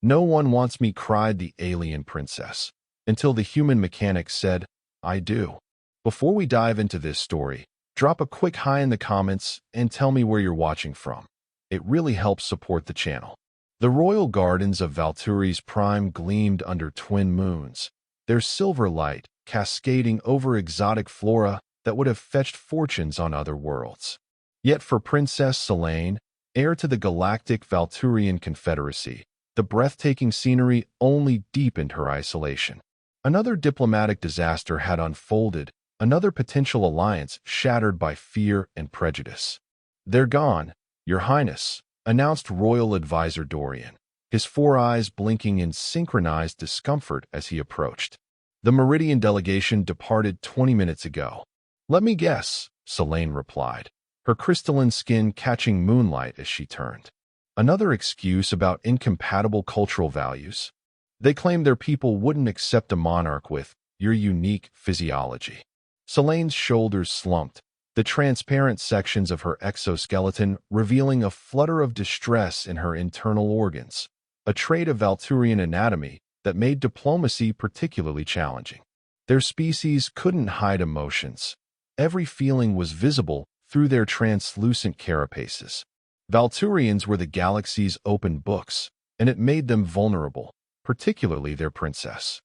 "No one wants me," cried the alien princess, until the human mechanic said, "I do." Before we dive into this story, drop a quick hi in the comments and tell me where you're watching from. It really helps support the channel. The royal gardens of Valturi's prime gleamed under twin moons, their silver light cascading over exotic flora that would have fetched fortunes on other worlds. Yet for Princess Selene, heir to the Galactic Valturian Confederacy, the breathtaking scenery only deepened her isolation. Another diplomatic disaster had unfolded, another potential alliance shattered by fear and prejudice. "They're gone, Your Highness," announced Royal Advisor Dorian, his four eyes blinking in synchronized discomfort as he approached. "The Meridian delegation departed 20 minutes ago." "Let me guess," Selene replied, her crystalline skin catching moonlight as she turned. "Another excuse about incompatible cultural values? They claim their people wouldn't accept a monarch with your unique physiology." Selene's shoulders slumped, the transparent sections of her exoskeleton revealing a flutter of distress in her internal organs, a trait of Valturian anatomy that made diplomacy particularly challenging. Their species couldn't hide emotions. Every feeling was visible through their translucent carapaces. Valturians were the galaxy's open books, and it made them vulnerable, particularly their princess.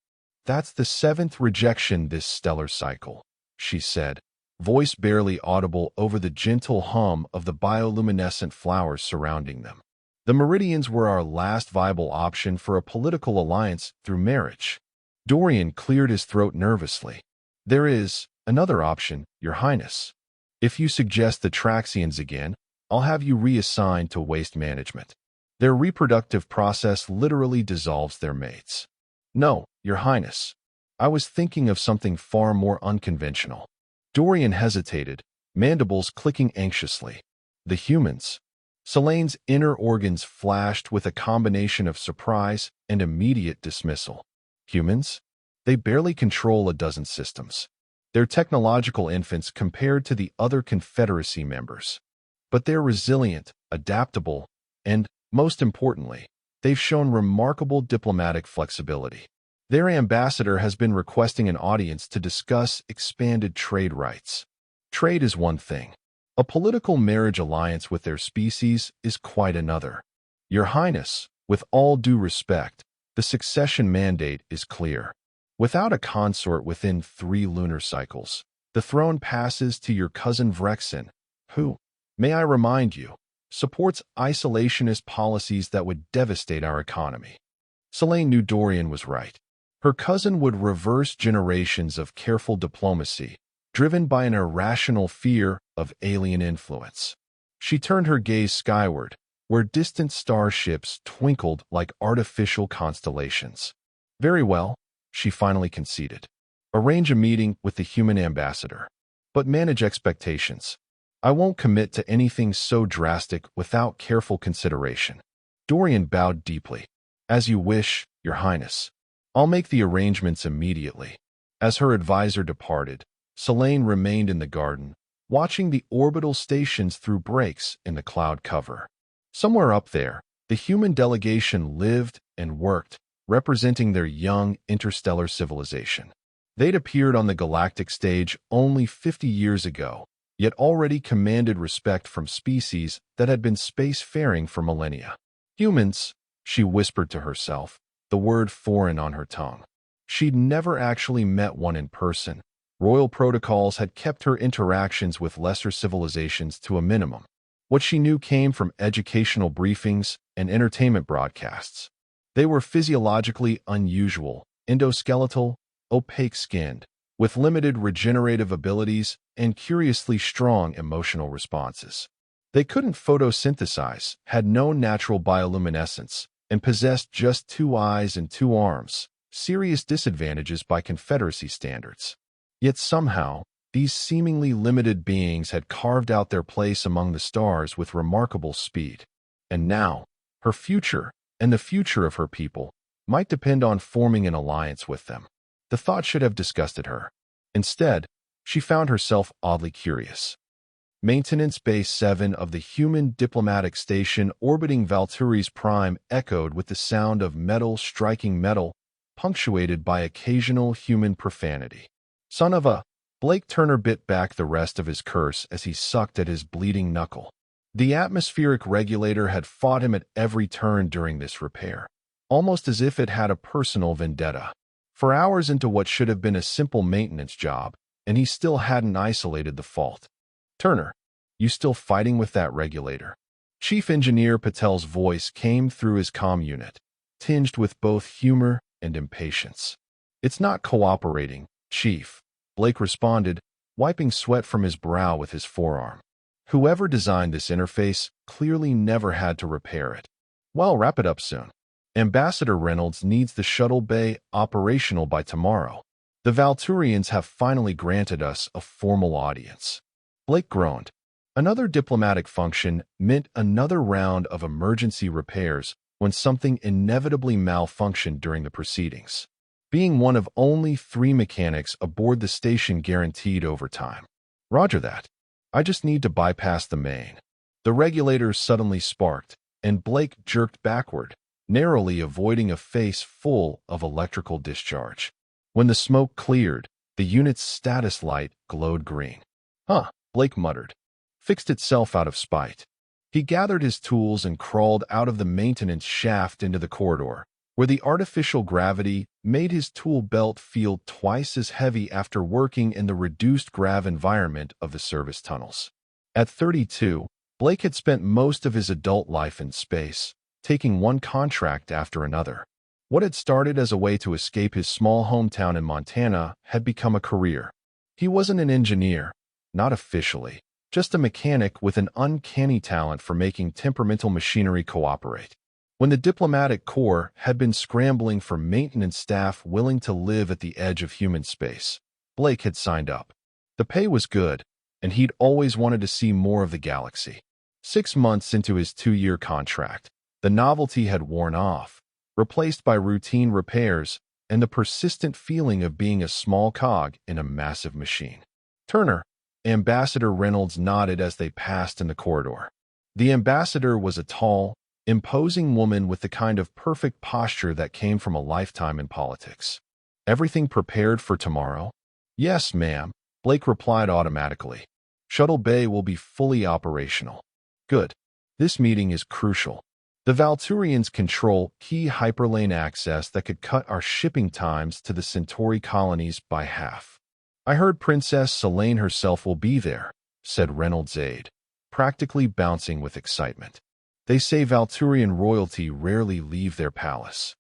"That's the seventh rejection this stellar cycle," she said, voice barely audible over the gentle hum of the bioluminescent flowers surrounding them. "The Meridians were our last viable option for a political alliance through marriage." Dorian cleared his throat nervously. "There is another option, Your Highness. If you suggest the Traxians again, I'll have you reassigned to waste management. Their reproductive process literally dissolves their mates." "No, Your Highness. I was thinking of something far more unconventional." Dorian hesitated, mandibles clicking anxiously. "The humans." Selene's inner organs flashed with a combination of surprise and immediate dismissal. "Humans? They barely control a dozen systems. They're technological infants compared to the other Confederacy members. But they're resilient, adaptable, and, most importantly, they've shown remarkable diplomatic flexibility. Their ambassador has been requesting an audience to discuss expanded trade rights. Trade is one thing. A political marriage alliance with their species is quite another. Your Highness, with all due respect, the succession mandate is clear. Without a consort within 3 lunar cycles, the throne passes to your cousin Vrexen, who, may I remind you, supports isolationist policies that would devastate our economy. Selene knew Dorian was right. Her cousin would reverse generations of careful diplomacy, driven by an irrational fear of alien influence. She turned her gaze skyward, where distant starships twinkled like artificial constellations. "Very well," she finally conceded. "Arrange a meeting with the human ambassador. But manage expectations. I won't commit to anything so drastic without careful consideration." Dorian bowed deeply. "As you wish, Your Highness. I'll make the arrangements immediately." As her advisor departed, Selene remained in the garden, watching the orbital stations through breaks in the cloud cover. Somewhere up there, the human delegation lived and worked, representing their young interstellar civilization. They'd appeared on the galactic stage only 50 years ago, yet already commanded respect from species that had been spacefaring for millennia. "Humans," she whispered to herself, the word foreign on her tongue. She'd never actually met one in person. Royal protocols had kept her interactions with lesser civilizations to a minimum. What she knew came from educational briefings and entertainment broadcasts. They were physiologically unusual, endoskeletal, opaque-skinned, with limited regenerative abilities and curiously strong emotional responses. They couldn't photosynthesize, had no natural bioluminescence, and possessed just 2 eyes and 2 arms, serious disadvantages by Confederacy standards. Yet somehow, these seemingly limited beings had carved out their place among the stars with remarkable speed. And now, her future, and the future of her people, might depend on forming an alliance with them. The thought should have disgusted her. Instead, she found herself oddly curious. Maintenance Base 7 of the human diplomatic station orbiting Valturi's Prime echoed with the sound of metal striking metal, punctuated by occasional human profanity. Son of a... Blake Turner bit back the rest of his curse as he sucked at his bleeding knuckle. The atmospheric regulator had fought him at every turn during this repair, almost as if it had a personal vendetta. For hours into what should have been a simple maintenance job, and he still hadn't isolated the fault. Turner, you still fighting with that regulator? Chief Engineer Patel's voice came through his comm unit, tinged with both humor and impatience. It's not cooperating, Chief, Blake responded, wiping sweat from his brow with his forearm. Whoever designed this interface clearly never had to repair it. Well, wrap it up soon. Ambassador Reynolds needs the shuttle bay operational by tomorrow. The Valturians have finally granted us a formal audience. Blake groaned. Another diplomatic function meant another round of emergency repairs when something inevitably malfunctioned during the proceedings. Being one of only 3 mechanics aboard the station guaranteed overtime. Roger that. I just need to bypass the main. The regulators suddenly sparked, and Blake jerked backward, narrowly avoiding a face full of electrical discharge. When the smoke cleared, the unit's status light glowed green. Huh, Blake muttered. Fixed itself out of spite. He gathered his tools and crawled out of the maintenance shaft into the corridor, where the artificial gravity made his tool belt feel twice as heavy after working in the reduced grav environment of the service tunnels. At 32, Blake had spent most of his adult life in space, taking one contract after another. What had started as a way to escape his small hometown in Montana had become a career. He wasn't an engineer, not officially, just a mechanic with an uncanny talent for making temperamental machinery cooperate. When the diplomatic corps had been scrambling for maintenance staff willing to live at the edge of human space, Blake had signed up. The pay was good, and he'd always wanted to see more of the galaxy. 6 months into his 2-year contract, the novelty had worn off, replaced by routine repairs and the persistent feeling of being a small cog in a massive machine. Turner, Ambassador Reynolds nodded as they passed in the corridor. The ambassador was a tall, imposing woman with the kind of perfect posture that came from a lifetime in politics. Everything prepared for tomorrow? Yes, ma'am, Blake replied automatically. Shuttle Bay will be fully operational. Good. This meeting is crucial. The Valturians control key hyperlane access that could cut our shipping times to the Centauri colonies by half. I heard Princess Selene herself will be there, said Reynolds' aide, practically bouncing with excitement. They say Valturian royalty rarely leave their palace.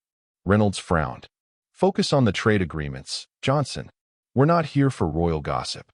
Reynolds frowned. Focus on the trade agreements, Johnson. We're not here for royal gossip.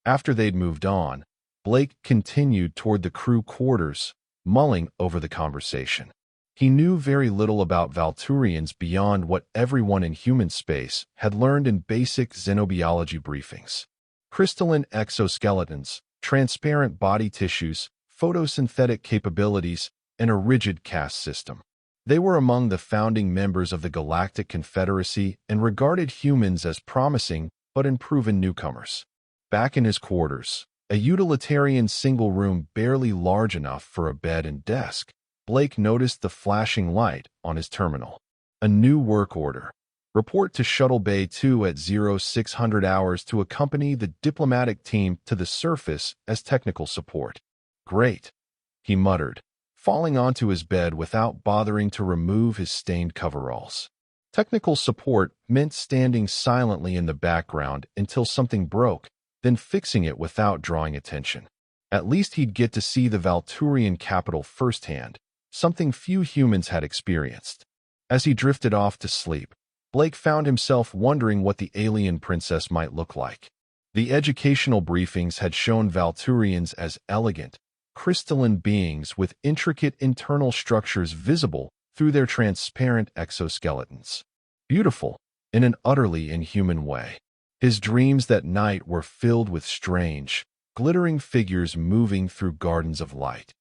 After they'd moved on, Blake continued toward the crew quarters, mulling over the conversation. He knew very little about Valturians beyond what everyone in human space had learned in basic xenobiology briefings. Crystalline exoskeletons, transparent body tissues, photosynthetic capabilities, and a rigid caste system. They were among the founding members of the Galactic Confederacy and regarded humans as promising but unproven newcomers. Back in his quarters, a utilitarian single room barely large enough for a bed and desk, Blake noticed the flashing light on his terminal. A new work order. Report to Shuttle Bay 2 at 0600 hours to accompany the diplomatic team to the surface as technical support. Great, he muttered, falling onto his bed without bothering to remove his stained coveralls. Technical support meant standing silently in the background until something broke, then fixing it without drawing attention. At least he'd get to see the Valturian capital firsthand, something few humans had experienced. As he drifted off to sleep, Blake found himself wondering what the alien princess might look like. The educational briefings had shown Valturians as elegant, crystalline beings with intricate internal structures visible through their transparent exoskeletons. Beautiful, in an utterly inhuman way. His dreams that night were filled with strange, glittering figures moving through gardens of light.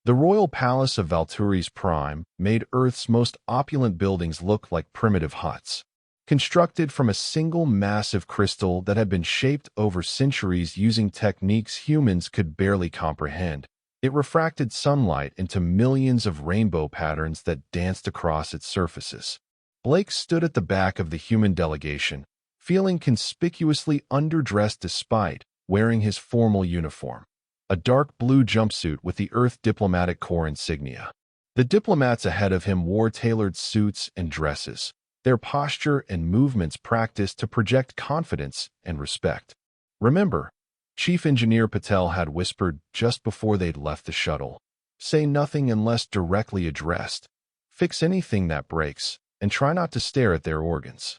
The royal palace of Valturi's Prime made Earth's most opulent buildings look like primitive huts. Constructed from a single massive crystal that had been shaped over centuries using techniques humans could barely comprehend, it refracted sunlight into millions of rainbow patterns that danced across its surfaces. Blake stood at the back of the human delegation, feeling conspicuously underdressed despite wearing his formal uniform, a dark blue jumpsuit with the Earth Diplomatic Corps insignia. The diplomats ahead of him wore tailored suits and dresses, their posture and movements practiced to project confidence and respect. "Remember," Chief Engineer Patel had whispered just before they'd left the shuttle, "say nothing unless directly addressed. Fix anything that breaks, and try not to stare at their organs."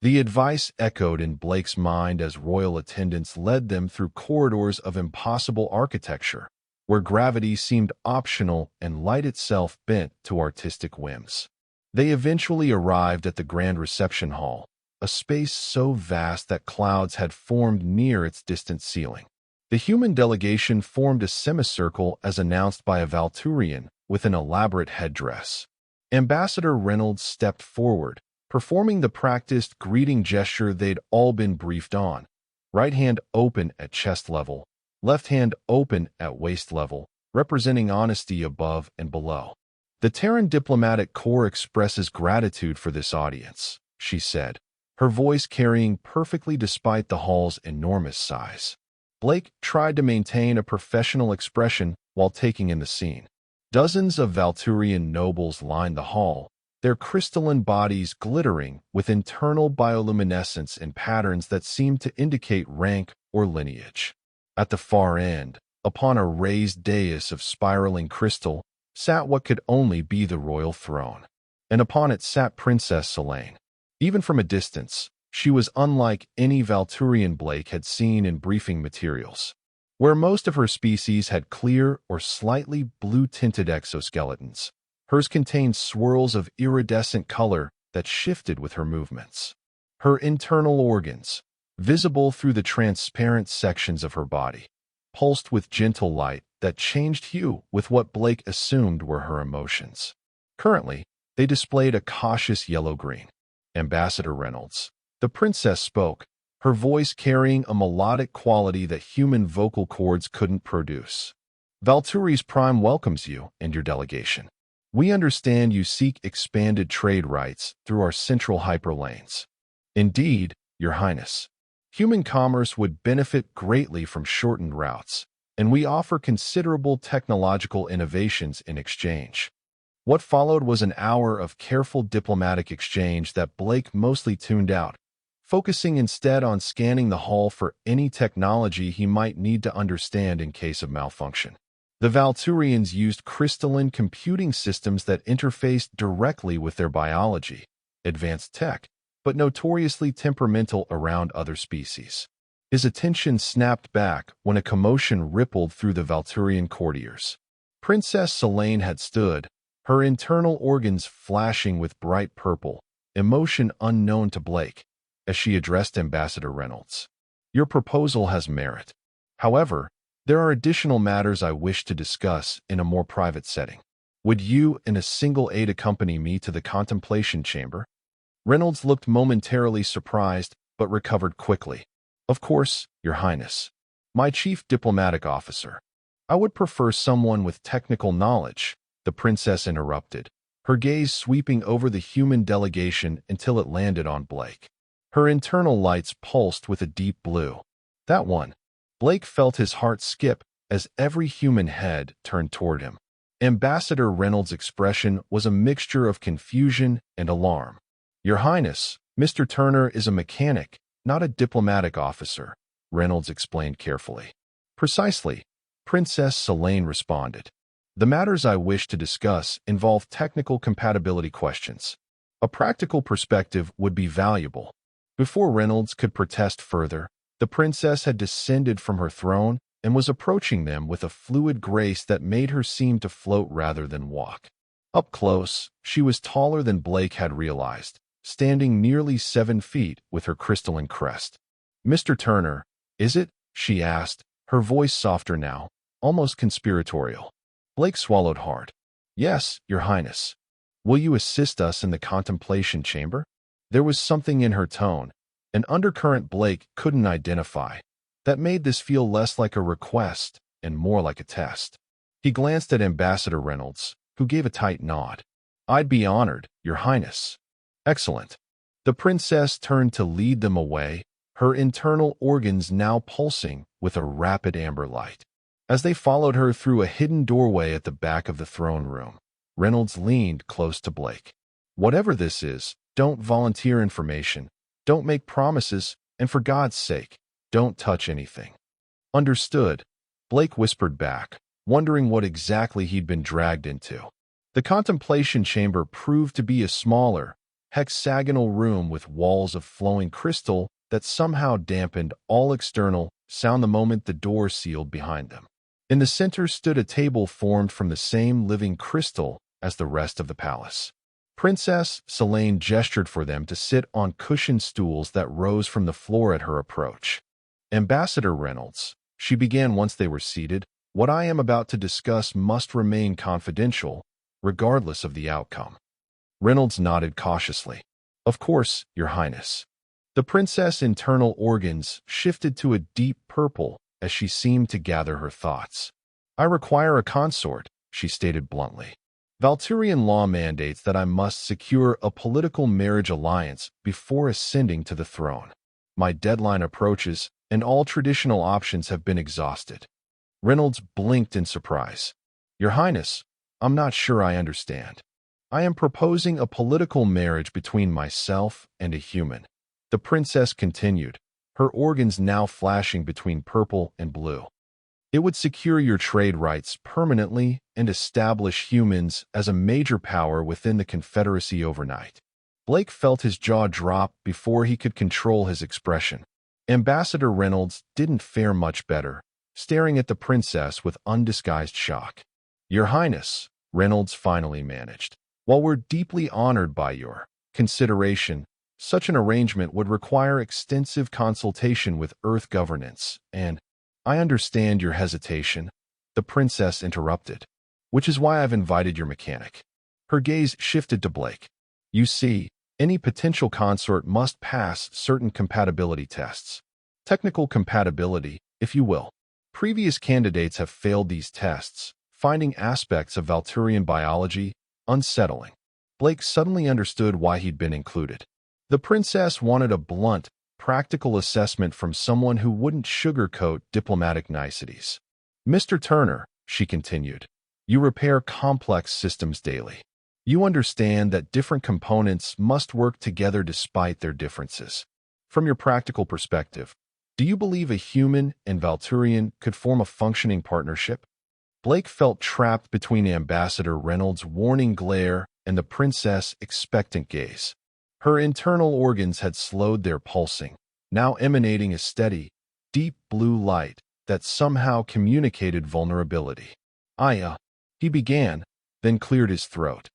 The advice echoed in Blake's mind as royal attendants led them through corridors of impossible architecture, where gravity seemed optional and light itself bent to artistic whims. They eventually arrived at the Grand Reception Hall, a space so vast that clouds had formed near its distant ceiling. The human delegation formed a semicircle as announced by a Valturian with an elaborate headdress. Ambassador Reynolds stepped forward, performing the practiced greeting gesture they'd all been briefed on, right hand open at chest level, left hand open at waist level, representing honesty above and below. "The Terran Diplomatic Corps expresses gratitude for this audience," she said, her voice carrying perfectly despite the hall's enormous size. Blake tried to maintain a professional expression while taking in the scene. Dozens of Valturian nobles lined the hall, their crystalline bodies glittering with internal bioluminescence in patterns that seemed to indicate rank or lineage. At the far end, upon a raised dais of spiraling crystal, sat what could only be the royal throne, and upon it sat Princess Selene. Even from a distance, she was unlike any Valturian Blake had seen in briefing materials. Where most of her species had clear or slightly blue-tinted exoskeletons, hers contained swirls of iridescent color that shifted with her movements. Her internal organs, visible through the transparent sections of her body, pulsed with gentle light that changed hue with what Blake assumed were her emotions. Currently, they displayed a cautious yellow-green. "Ambassador Reynolds," the princess spoke, her voice carrying a melodic quality that human vocal cords couldn't produce. "Valturi's Prime welcomes you and your delegation. We understand you seek expanded trade rights through our central hyperlanes. Indeed, Your Highness, human commerce would benefit greatly from shortened routes, and we offer considerable technological innovations in exchange." What followed was an hour of careful diplomatic exchange that Blake mostly tuned out, focusing instead on scanning the hall for any technology he might need to understand in case of malfunction. The Valturians used crystalline computing systems that interfaced directly with their biology, advanced tech, but notoriously temperamental around other species. His attention snapped back when a commotion rippled through the Valturian courtiers. Princess Selene had stood, her internal organs flashing with bright purple, emotion unknown to Blake, as she addressed Ambassador Reynolds. "Your proposal has merit. However, there are additional matters I wish to discuss in a more private setting. Would you and a single aide accompany me to the contemplation chamber?" Reynolds looked momentarily surprised, but recovered quickly. "Of course, Your Highness. My chief diplomatic officer. I would prefer someone with technical knowledge," the princess interrupted, her gaze sweeping over the human delegation until it landed on Blake. Her internal lights pulsed with a deep blue. "That one." Blake felt his heart skip as every human head turned toward him. Ambassador Reynolds' expression was a mixture of confusion and alarm. "Your Highness, Mr. Turner is a mechanic, not a diplomatic officer," Reynolds explained carefully. "Precisely," Princess Selene responded. "The matters I wish to discuss involve technical compatibility questions. A practical perspective would be valuable." Before Reynolds could protest further, the princess had descended from her throne and was approaching them with a fluid grace that made her seem to float rather than walk. Up close, she was taller than Blake had realized, standing nearly 7 feet with her crystalline crest. "Mr. Turner, is it?" she asked, her voice softer now, almost conspiratorial. Blake swallowed hard. "Yes, Your Highness. Will you assist us in the contemplation chamber?" There was something in her tone, an undercurrent Blake couldn't identify, that made this feel less like a request and more like a test. He glanced at Ambassador Reynolds, who gave a tight nod. "I'd be honored, Your Highness." "Excellent." The princess turned to lead them away, her internal organs now pulsing with a rapid amber light. As they followed her through a hidden doorway at the back of the throne room, Reynolds leaned close to Blake. "Whatever this is, don't volunteer information, don't make promises, and for God's sake, don't touch anything." "Understood," Blake whispered back, wondering what exactly he'd been dragged into. The contemplation chamber proved to be a smaller, hexagonal room with walls of flowing crystal that somehow dampened all external sound the moment the door sealed behind them. In the center stood a table formed from the same living crystal as the rest of the palace. Princess Selene gestured for them to sit on cushioned stools that rose from the floor at her approach. "Ambassador Reynolds," she began once they were seated, "what I am about to discuss must remain confidential, regardless of the outcome." Reynolds nodded cautiously. "Of course, Your Highness." The princess' internal organs shifted to a deep purple as she seemed to gather her thoughts. "I require a consort," she stated bluntly. "Valturian law mandates that I must secure a political marriage alliance before ascending to the throne. My deadline approaches, and all traditional options have been exhausted." Reynolds blinked in surprise. "Your Highness, I'm not sure I understand." "I am proposing a political marriage between myself and a human," the princess continued, her organs now flashing between purple and blue. "It would secure your trade rights permanently and establish humans as a major power within the Confederacy overnight." Blake felt his jaw drop before he could control his expression. Ambassador Reynolds didn't fare much better, staring at the princess with undisguised shock. "Your Highness," Reynolds finally managed, "while we're deeply honored by your consideration, such an arrangement would require extensive consultation with Earth governance, and—" "I understand your hesitation," the princess interrupted, "which is why I've invited your mechanic." Her gaze shifted to Blake. "You see, any potential consort must pass certain compatibility tests. Technical compatibility, if you will. Previous candidates have failed these tests, finding aspects of Valturian biology unsettling." Blake suddenly understood why he'd been included. The princess wanted a blunt, practical assessment from someone who wouldn't sugarcoat diplomatic niceties. "Mr. Turner," she continued, "you repair complex systems daily. You understand that different components must work together despite their differences. From your practical perspective, do you believe a human and Valturian could form a functioning partnership?" Blake felt trapped between Ambassador Reynolds' warning glare and the princess' expectant gaze. Her internal organs had slowed their pulsing, now emanating a steady, deep blue light that somehow communicated vulnerability. He began, then cleared his throat.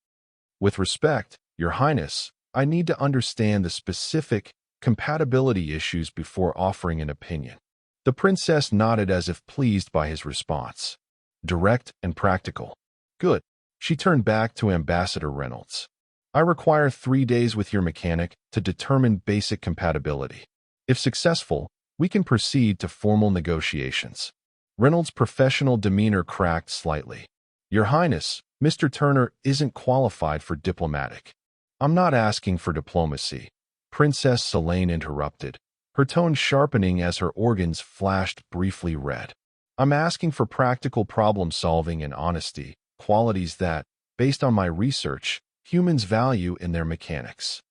"With respect, Your Highness, I need to understand the specific compatibility issues before offering an opinion." The princess nodded as if pleased by his response. Direct and practical. "Good." She turned back to Ambassador Reynolds. "I require 3 days with your mechanic to determine basic compatibility. If successful, we can proceed to formal negotiations." Reynolds' professional demeanor cracked slightly. "Your Highness, Mr. Turner isn't qualified for diplomatic." "I'm not asking for diplomacy," Princess Selene interrupted, her tone sharpening as her organs flashed briefly red. "I'm asking for practical problem-solving and honesty, qualities that, based on my research, humans value in their mechanics."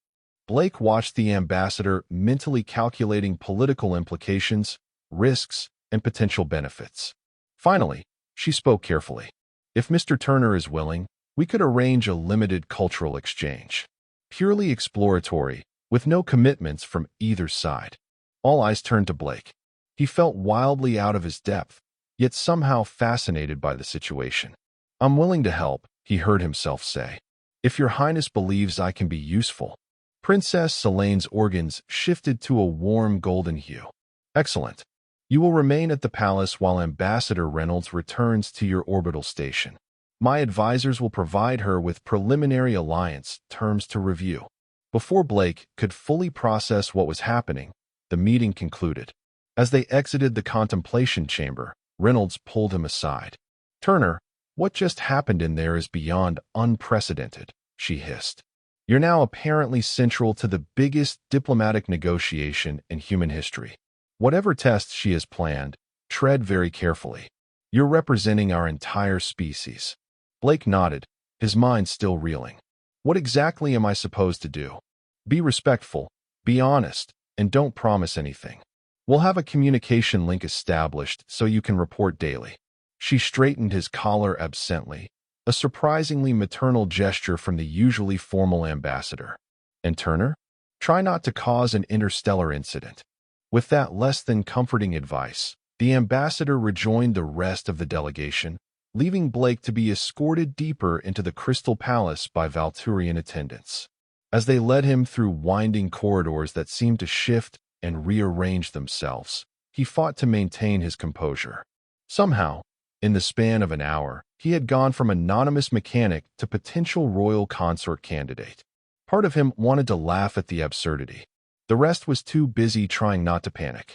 Blake watched the ambassador mentally calculating political implications, risks, and potential benefits. Finally, she spoke carefully. "If Mr. Turner is willing, we could arrange a limited cultural exchange. Purely exploratory, with no commitments from either side." All eyes turned to Blake. He felt wildly out of his depth, yet somehow fascinated by the situation. "I'm willing to help," he heard himself say. "If your highness believes I can be useful." Princess Selene's organs shifted to a warm golden hue. "Excellent. You will remain at the palace while Ambassador Reynolds returns to your orbital station. My advisors will provide her with preliminary alliance terms to review." Before Blake could fully process what was happening, the meeting concluded. As they exited the contemplation chamber, Reynolds pulled him aside. "Turner, what just happened in there is beyond unprecedented," she hissed. "You're now apparently central to the biggest diplomatic negotiation in human history. Whatever tests she has planned, tread very carefully. You're representing our entire species." Blake nodded, his mind still reeling. "What exactly am I supposed to do?" "Be respectful, be honest, and don't promise anything. We'll have a communication link established so you can report daily." She straightened his collar absently, a surprisingly maternal gesture from the usually formal ambassador. "And Turner? Try not to cause an interstellar incident." With that less than comforting advice, the ambassador rejoined the rest of the delegation, leaving Blake to be escorted deeper into the Crystal Palace by Valturian attendants. As they led him through winding corridors that seemed to shift and rearrange themselves, he fought to maintain his composure. Somehow, in the span of an hour, he had gone from anonymous mechanic to potential royal consort candidate. Part of him wanted to laugh at the absurdity. The rest was too busy trying not to panic.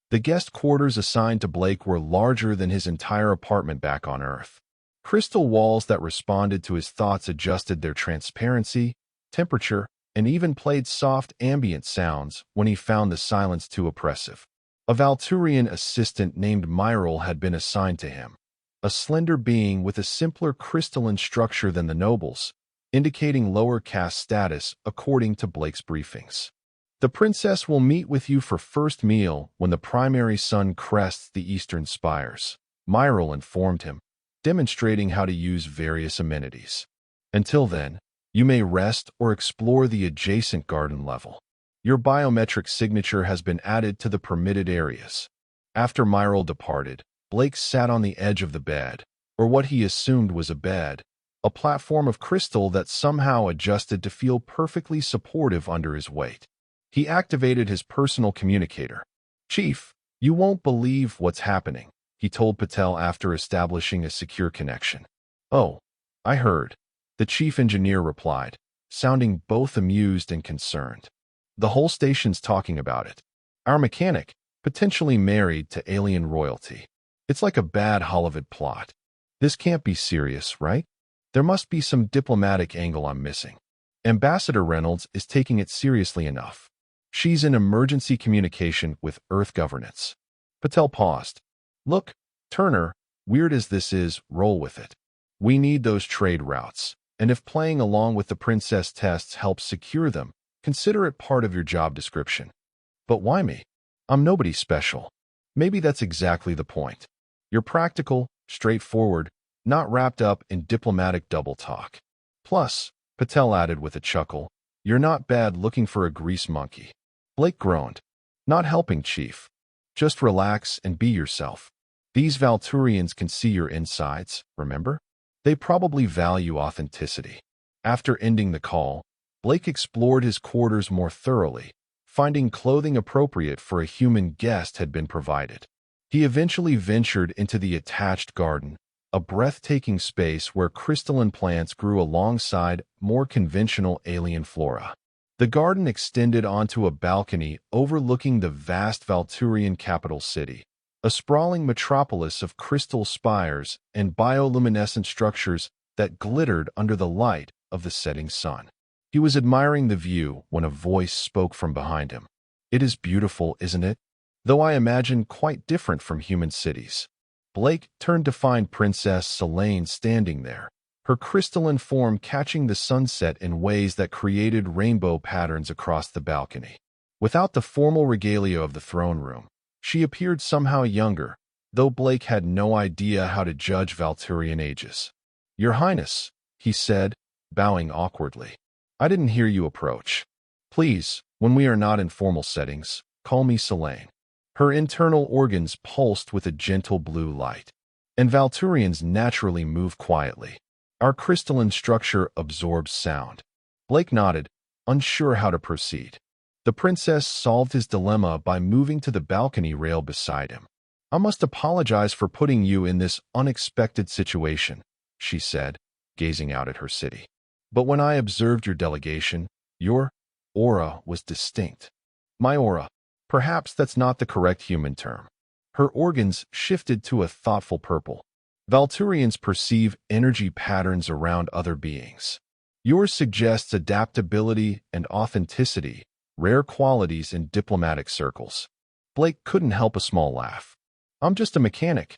The guest quarters assigned to Blake were larger than his entire apartment back on Earth. Crystal walls that responded to his thoughts adjusted their transparency, temperature, and even played soft ambient sounds when he found the silence too oppressive. A Valturian assistant named Myril had been assigned to him, a slender being with a simpler crystalline structure than the nobles, indicating lower caste status according to Blake's briefings. "The princess will meet with you for first meal when the primary sun crests the eastern spires," Myril informed him, demonstrating how to use various amenities. "Until then, you may rest or explore the adjacent garden level. Your biometric signature has been added to the permitted areas." After Myril departed, Blake sat on the edge of the bed, or what he assumed was a bed, a platform of crystal that somehow adjusted to feel perfectly supportive under his weight. He activated his personal communicator. "Chief, you won't believe what's happening," he told Patel after establishing a secure connection. "Oh, I heard," the chief engineer replied, sounding both amused and concerned. "The whole station's talking about it. Our mechanic, potentially married to alien royalty. It's like a bad Hollywood plot. This can't be serious, right? There must be some diplomatic angle I'm missing. Ambassador Reynolds is taking it seriously enough. She's in emergency communication with Earth governance." Patel paused. "Look, Turner, weird as this is, roll with it. We need those trade routes, and if playing along with the princess tests helps secure them, consider it part of your job description." "But why me? I'm nobody special." "Maybe that's exactly the point. You're practical, straightforward, not wrapped up in diplomatic double talk. Plus," Patel added with a chuckle, "you're not bad looking for a grease monkey." Blake groaned. "Not helping, Chief. Just relax and be yourself. These Valturians can see your insides, remember? They probably value authenticity." After ending the call, Blake explored his quarters more thoroughly, finding clothing appropriate for a human guest had been provided. He eventually ventured into the attached garden, a breathtaking space where crystalline plants grew alongside more conventional alien flora. The garden extended onto a balcony overlooking the vast Valturian capital city, a sprawling metropolis of crystal spires and bioluminescent structures that glittered under the light of the setting sun. He was admiring the view when a voice spoke from behind him. "It is beautiful, isn't it? Though I imagine quite different from human cities." Blake turned to find Princess Selene standing there, her crystalline form catching the sunset in ways that created rainbow patterns across the balcony. Without the formal regalia of the throne room, she appeared somehow younger, though Blake had no idea how to judge Valturian ages. "Your Highness," he said, bowing awkwardly. "I didn't hear you approach. Please, when we are not in formal settings, call me Selene." Her internal organs pulsed with a gentle blue light, and Valturians naturally move quietly. "Our crystalline structure absorbs sound." Blake nodded, unsure how to proceed. The princess solved his dilemma by moving to the balcony rail beside him. "I must apologize for putting you in this unexpected situation," she said, gazing out at her city. "But when I observed your delegation, you're aura was distinct. My aura. Perhaps that's not the correct human term. Her organs shifted to a thoughtful purple. Valturians perceive energy patterns around other beings. Yours suggests adaptability and authenticity, rare qualities in diplomatic circles. Blake couldn't help a small laugh. I'm just a mechanic.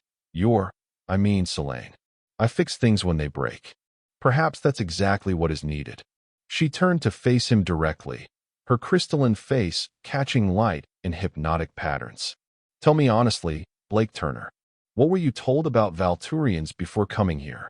Selene. I fix things when they break. Perhaps that's exactly what is needed. She turned to face him directly, her crystalline face catching light in hypnotic patterns. Tell me honestly, Blake Turner, what were you told about Valturians before coming here?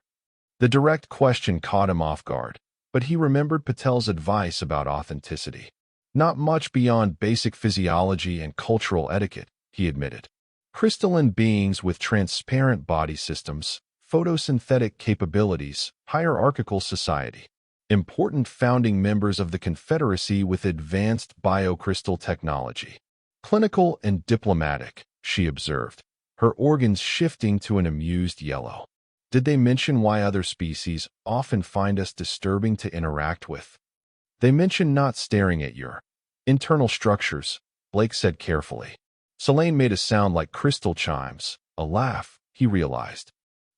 The direct question caught him off guard, but he remembered Patel's advice about authenticity. Not much beyond basic physiology and cultural etiquette, he admitted. Crystalline beings with transparent body systems, photosynthetic capabilities, hierarchical society. Important founding members of the Confederacy with advanced biocrystal technology. Clinical and diplomatic, she observed, her organs shifting to an amused yellow. Did they mention why other species often find us disturbing to interact with? They mentioned not staring at your internal structures, Blake said carefully. Selene made a sound like crystal chimes, a laugh, he realized.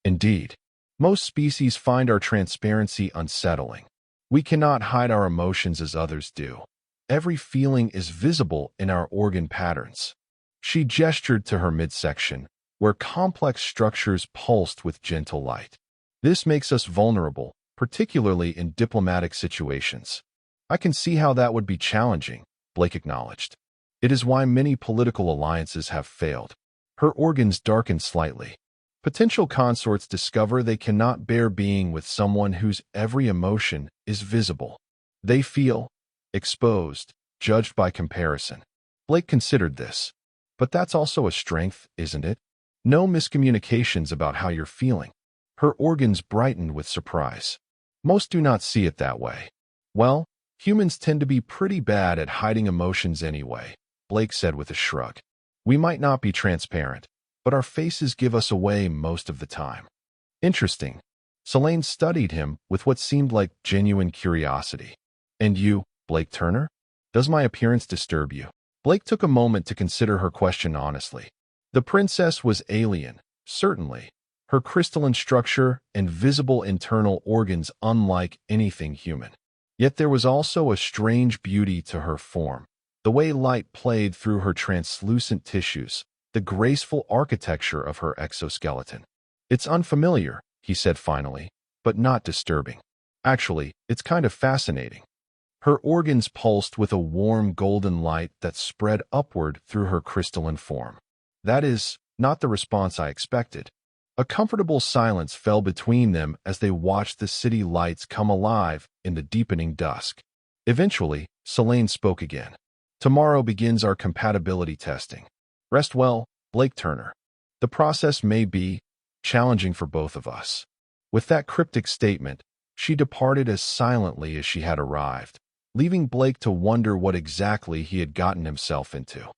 Indeed, most species find our transparency unsettling. We cannot hide our emotions as others do. Every feeling is visible in our organ patterns. She gestured to her midsection, where complex structures pulsed with gentle light. This makes us vulnerable, particularly in diplomatic situations. I can see how that would be challenging, Blake acknowledged. It is why many political alliances have failed. Her organs darkened slightly. Potential consorts discover they cannot bear being with someone whose every emotion is visible. They feel exposed, judged by comparison. Blake considered this. But that's also a strength, isn't it? No miscommunications about how you're feeling. Her organs brightened with surprise. Most do not see it that way. Well, humans tend to be pretty bad at hiding emotions anyway, Blake said with a shrug. We might not be transparent, but our faces give us away most of the time. Interesting. Selene studied him with what seemed like genuine curiosity. And you, Blake Turner? Does my appearance disturb you? Blake took a moment to consider her question honestly. The princess was alien, certainly, her crystalline structure and visible internal organs unlike anything human. Yet there was also a strange beauty to her form, the way light played through her translucent tissues, the graceful architecture of her exoskeleton. It's unfamiliar, he said finally, but not disturbing. Actually, it's kind of fascinating. Her organs pulsed with a warm golden light that spread upward through her crystalline form. That is not the response I expected. A comfortable silence fell between them as they watched the city lights come alive in the deepening dusk. Eventually, Selene spoke again. Tomorrow begins our compatibility testing. Rest well, Blake Turner. The process may be challenging for both of us. With that cryptic statement, she departed as silently as she had arrived, leaving Blake to wonder what exactly he had gotten himself into.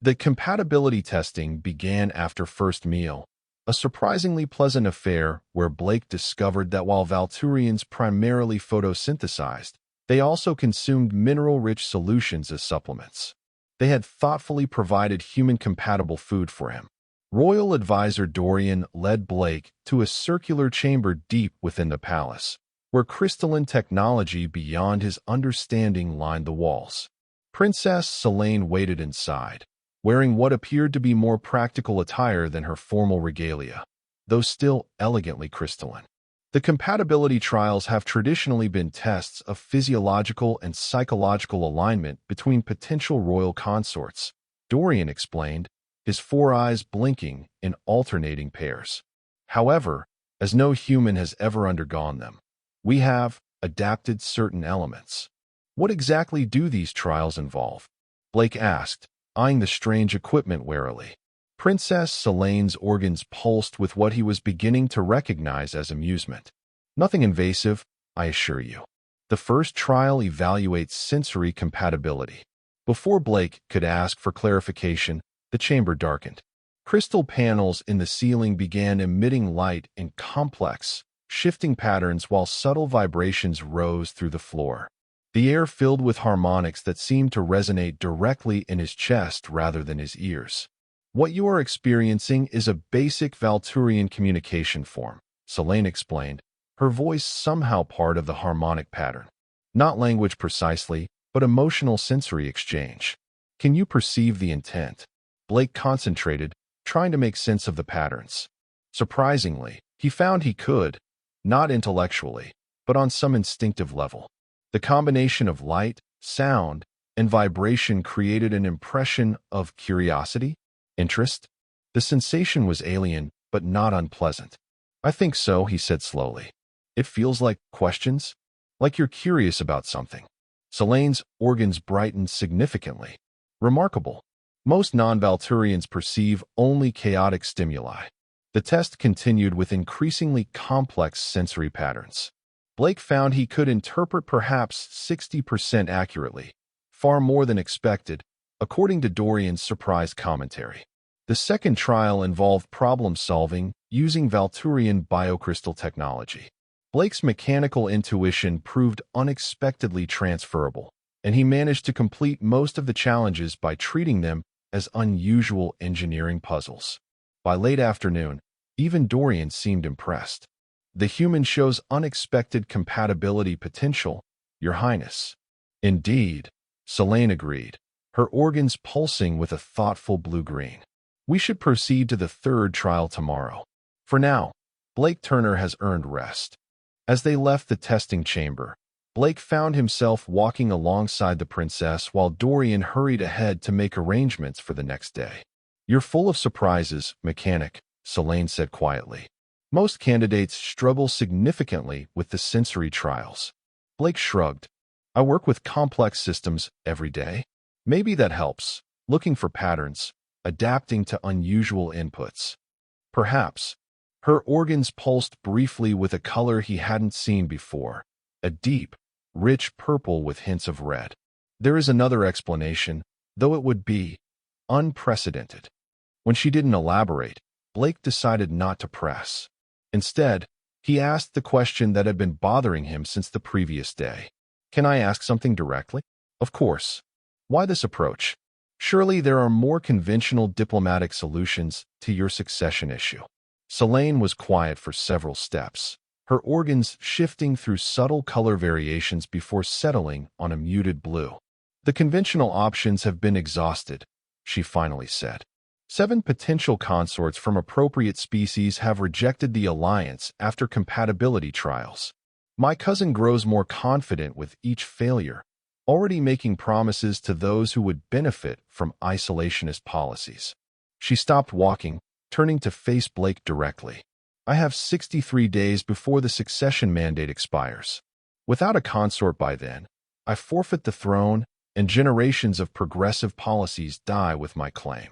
The compatibility testing began after first meal, a surprisingly pleasant affair where Blake discovered that while Valturians primarily photosynthesized, they also consumed mineral-rich solutions as supplements. They had thoughtfully provided human-compatible food for him. Royal advisor Dorian led Blake to a circular chamber deep within the palace, where crystalline technology beyond his understanding lined the walls. Princess Selene waited inside, wearing what appeared to be more practical attire than her formal regalia, though still elegantly crystalline. The compatibility trials have traditionally been tests of physiological and psychological alignment between potential royal consorts, Dorian explained, his four eyes blinking in alternating pairs. However, as no human has ever undergone them, we have adapted certain elements. What exactly do these trials involve? Blake asked, eyeing the strange equipment warily. Princess Selene's organs pulsed with what he was beginning to recognize as amusement. Nothing invasive, I assure you. The first trial evaluates sensory compatibility. Before Blake could ask for clarification, the chamber darkened. Crystal panels in the ceiling began emitting light in complex, shifting patterns while subtle vibrations rose through the floor. the air filled with harmonics that seemed to resonate directly in his chest rather than his ears. What you are experiencing is a basic Valturian communication form, Selene explained, her voice somehow part of the harmonic pattern. Not language precisely, but emotional sensory exchange. Can you perceive the intent? Blake concentrated, trying to make sense of the patterns. Surprisingly, he found he could, not intellectually, but on some instinctive level. The combination of light, sound, and vibration created an impression of curiosity, interest. The sensation was alien, but not unpleasant. I think so, he said slowly. It feels like questions, like you're curious about something. Selene's organs brightened significantly. Remarkable. Most non-Valturians perceive only chaotic stimuli. The test continued with increasingly complex sensory patterns. Blake found he could interpret perhaps 60% accurately, far more than expected, according to Dorian's surprise commentary. The second trial involved problem-solving using Valturian biocrystal technology. Blake's mechanical intuition proved unexpectedly transferable, and he managed to complete most of the challenges by treating them as unusual engineering puzzles. By late afternoon, even Dorian seemed impressed. The human shows unexpected compatibility potential, Your Highness. Indeed, Selene agreed, her organs pulsing with a thoughtful blue-green. We should proceed to the third trial tomorrow. For now, Blake Turner has earned rest. As they left the testing chamber, Blake found himself walking alongside the princess while Dorian hurried ahead to make arrangements for the next day. You're full of surprises, mechanic, Selene said quietly. Most candidates struggle significantly with the sensory trials. Blake shrugged. I work with complex systems every day. Maybe that helps, looking for patterns, adapting to unusual inputs. Perhaps. Her organs pulsed briefly with a color he hadn't seen before, a deep, rich purple with hints of red. There is another explanation, though it would be unprecedented. When she didn't elaborate, Blake decided not to press. Instead, he asked the question that had been bothering him since the previous day. Can I ask something directly? Of course. Why this approach? Surely there are more conventional diplomatic solutions to your succession issue. Selene was quiet for several steps, her organs shifting through subtle color variations before settling on a muted blue. The conventional options have been exhausted, she finally said. 7 potential consorts from appropriate species have rejected the alliance after compatibility trials. My cousin grows more confident with each failure, already making promises to those who would benefit from isolationist policies. She stopped walking, turning to face Blake directly. I have 63 days before the succession mandate expires. Without a consort by then, I forfeit the throne, and generations of progressive policies die with my claim.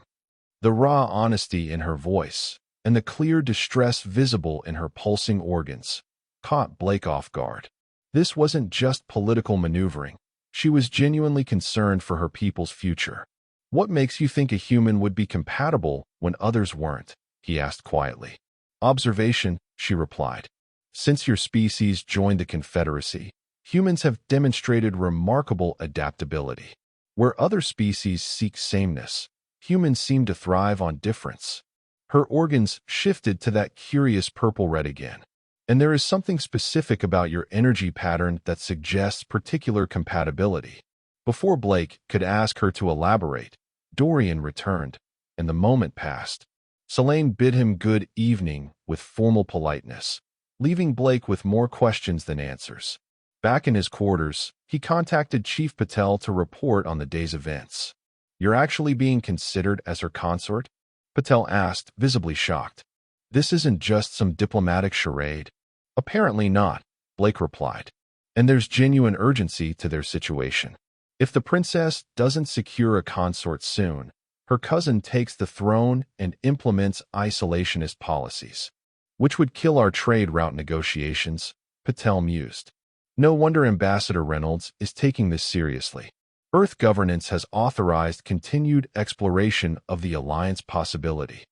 The raw honesty in her voice, and the clear distress visible in her pulsing organs, caught Blake off guard. This wasn't just political maneuvering. She was genuinely concerned for her people's future. What makes you think a human would be compatible when others weren't? He asked quietly. Observation, she replied. Since your species joined the Confederacy, humans have demonstrated remarkable adaptability. Where other species seek sameness, humans seem to thrive on difference. Her organs shifted to that curious purple-red again. And there is something specific about your energy pattern that suggests particular compatibility. Before Blake could ask her to elaborate, Dorian returned, and the moment passed. Selene bid him good evening with formal politeness, leaving Blake with more questions than answers. Back in his quarters, he contacted Chief Patel to report on the day's events. You're actually being considered as her consort? Patel asked, visibly shocked. This isn't just some diplomatic charade. Apparently not, Blake replied. And there's genuine urgency to their situation. If the princess doesn't secure a consort soon, her cousin takes the throne and implements isolationist policies, which would kill our trade route negotiations, Patel mused. No wonder Ambassador Reynolds is taking this seriously. Earth governance has authorized continued exploration of the alliance possibility.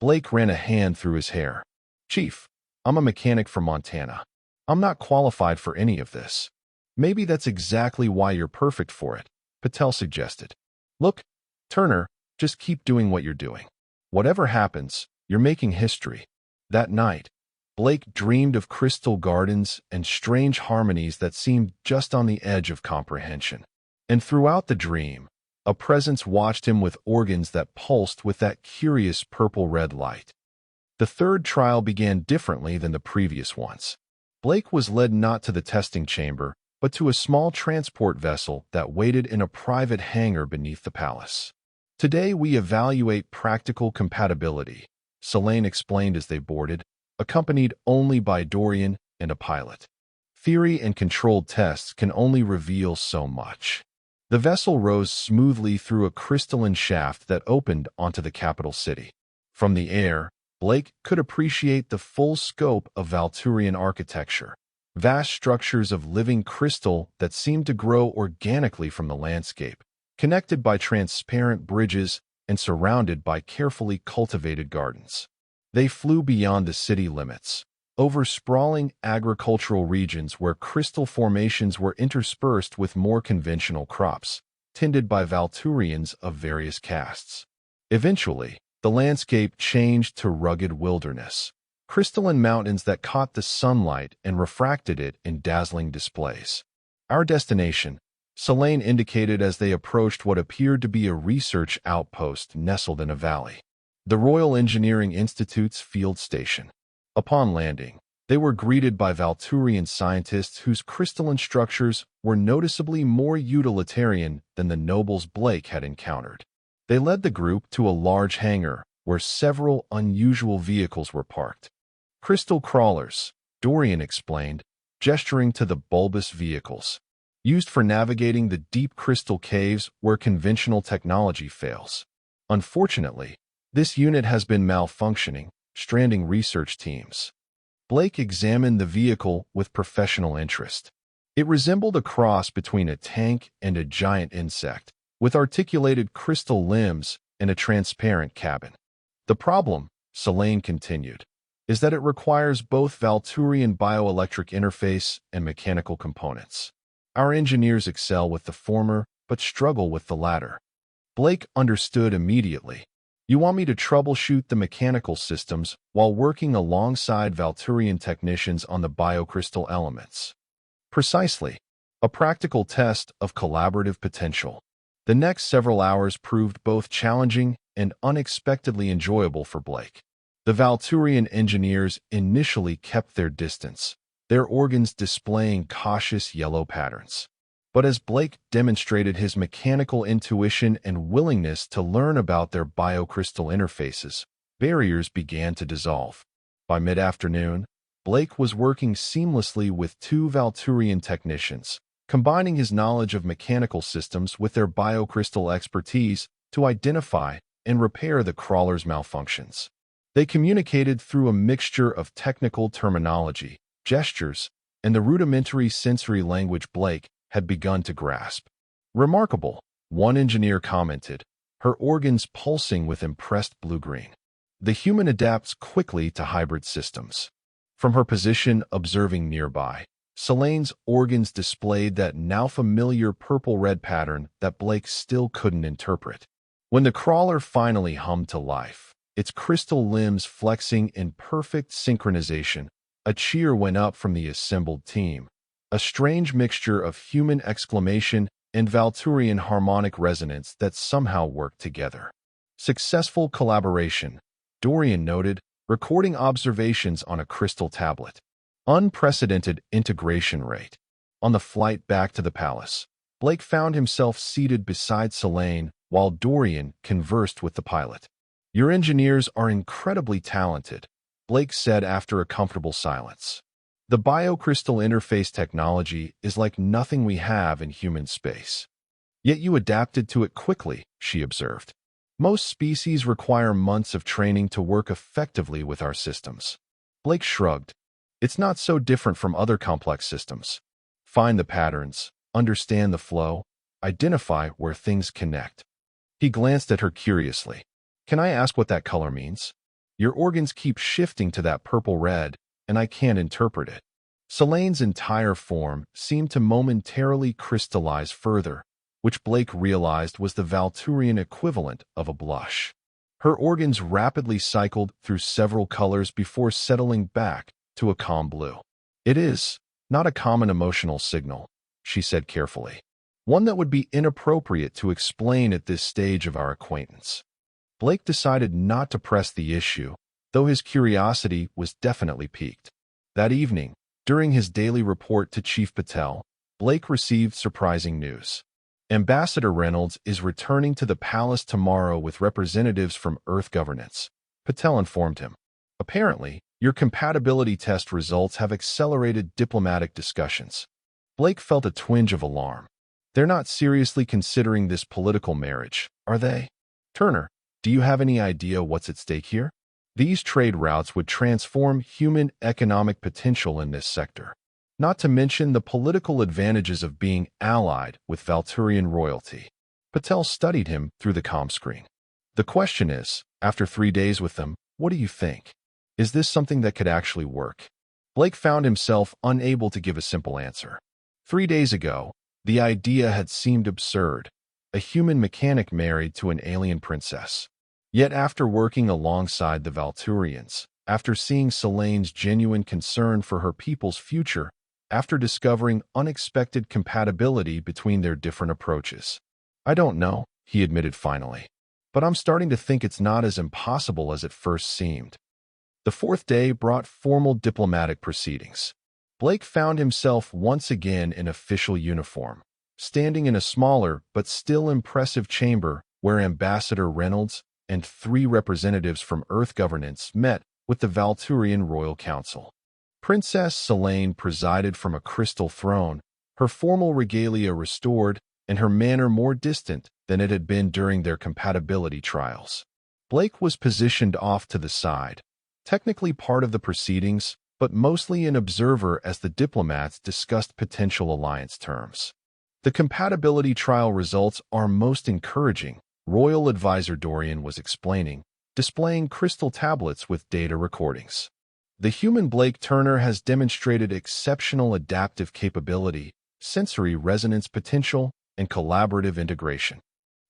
Blake ran a hand through his hair. Chief, I'm a mechanic from Montana. I'm not qualified for any of this. Maybe that's exactly why you're perfect for it, Patel suggested. Look, Turner, just keep doing what you're doing. Whatever happens, you're making history. That night, Blake dreamed of crystal gardens and strange harmonies that seemed just on the edge of comprehension. And throughout the dream, a presence watched him with organs that pulsed with that curious purple-red light. The third trial began differently than the previous ones. Blake was led not to the testing chamber, but to a small transport vessel that waited in a private hangar beneath the palace. Today we evaluate practical compatibility, Selene explained as they boarded, accompanied only by Dorian and a pilot. Theory and controlled tests can only reveal so much. The vessel rose smoothly through a crystalline shaft that opened onto the capital city. From the air, Blake could appreciate the full scope of Valturian architecture, vast structures of living crystal that seemed to grow organically from the landscape, connected by transparent bridges and surrounded by carefully cultivated gardens. They flew beyond the city limits, over sprawling agricultural regions where crystal formations were interspersed with more conventional crops, tended by Valturians of various castes. Eventually, the landscape changed to rugged wilderness, crystalline mountains that caught the sunlight and refracted it in dazzling displays. Our destination, Selene indicated as they approached what appeared to be a research outpost nestled in a valley. The Royal Engineering Institute's field station. Upon landing, they were greeted by Valturian scientists whose crystalline structures were noticeably more utilitarian than the nobles Blake had encountered. They led the group to a large hangar where several unusual vehicles were parked. Crystal crawlers, Dorian explained, gesturing to the bulbous vehicles, used for navigating the deep crystal caves where conventional technology fails. Unfortunately, this unit has been malfunctioning, stranding research teams. Blake examined the vehicle with professional interest. It resembled a cross between a tank and a giant insect, with articulated crystal limbs and a transparent cabin. The problem, Selene continued, is that it requires both Valturian bioelectric interface and mechanical components. Our engineers excel with the former, but struggle with the latter. Blake understood immediately. You want me to troubleshoot the mechanical systems while working alongside Valturian technicians on the biocrystal elements. Precisely. A practical test of collaborative potential. The next several hours proved both challenging and unexpectedly enjoyable for Blake. The Valturian engineers initially kept their distance, their organs displaying cautious yellow patterns. But as Blake demonstrated his mechanical intuition and willingness to learn about their biocrystal interfaces, barriers began to dissolve. By mid-afternoon, Blake was working seamlessly with two Valturian technicians, combining his knowledge of mechanical systems with their biocrystal expertise to identify and repair the crawler's malfunctions. They communicated through a mixture of technical terminology, gestures, and the rudimentary sensory language Blake had begun to grasp. Remarkable, one engineer commented, her organs pulsing with impressed blue-green. The human adapts quickly to hybrid systems. From her position observing nearby, Selene's organs displayed that now familiar purple-red pattern that Blake still couldn't interpret. When the crawler finally hummed to life, its crystal limbs flexing in perfect synchronization, a cheer went up from the assembled team. A strange mixture of human exclamation and Valturian harmonic resonance that somehow worked together. Successful collaboration, Dorian noted, recording observations on a crystal tablet. Unprecedented integration rate. On the flight back to the palace, Blake found himself seated beside Selene while Dorian conversed with the pilot. Your engineers are incredibly talented, Blake said after a comfortable silence. The biocrystal interface technology is like nothing we have in human space. Yet you adapted to it quickly, she observed. Most species require months of training to work effectively with our systems. Blake shrugged. It's not so different from other complex systems. Find the patterns, understand the flow, identify where things connect. He glanced at her curiously. Can I ask what that color means? Your organs keep shifting to that purple-red, and I can't interpret it. Selene's entire form seemed to momentarily crystallize further, which Blake realized was the Valturian equivalent of a blush. Her organs rapidly cycled through several colors before settling back to a calm blue. "It is not a common emotional signal," she said carefully. "One that would be inappropriate to explain at this stage of our acquaintance." Blake decided not to press the issue, though his curiosity was definitely piqued. That evening, during his daily report to Chief Patel, Blake received surprising news. "Ambassador Reynolds is returning to the palace tomorrow with representatives from Earth governance," Patel informed him. "Apparently, your compatibility test results have accelerated diplomatic discussions." Blake felt a twinge of alarm. "They're not seriously considering this political marriage, are they? Turner, do you have any idea what's at stake here? These trade routes would transform human economic potential in this sector, not to mention the political advantages of being allied with Valturian royalty." Patel studied him through the comm screen. "The question is, after 3 days with them, what do you think? Is this something that could actually work?" Blake found himself unable to give a simple answer. 3 days ago, the idea had seemed absurd, a human mechanic married to an alien princess. Yet after working alongside the Valturians, after seeing Selene's genuine concern for her people's future, after discovering unexpected compatibility between their different approaches, "I don't know," he admitted finally, "but I'm starting to think it's not as impossible as it first seemed." The 4th day brought formal diplomatic proceedings. Blake found himself once again in official uniform, standing in a smaller but still impressive chamber where Ambassador Reynolds and 3 representatives from Earth governance met with the Valturian Royal Council. Princess Selene presided from a crystal throne, her formal regalia restored and her manner more distant than it had been during their compatibility trials. Blake was positioned off to the side, technically part of the proceedings, but mostly an observer as the diplomats discussed potential alliance terms. "The compatibility trial results are most encouraging," Royal Advisor Dorian was explaining, displaying crystal tablets with data recordings. "The human Blake Turner has demonstrated exceptional adaptive capability, sensory resonance potential, and collaborative integration.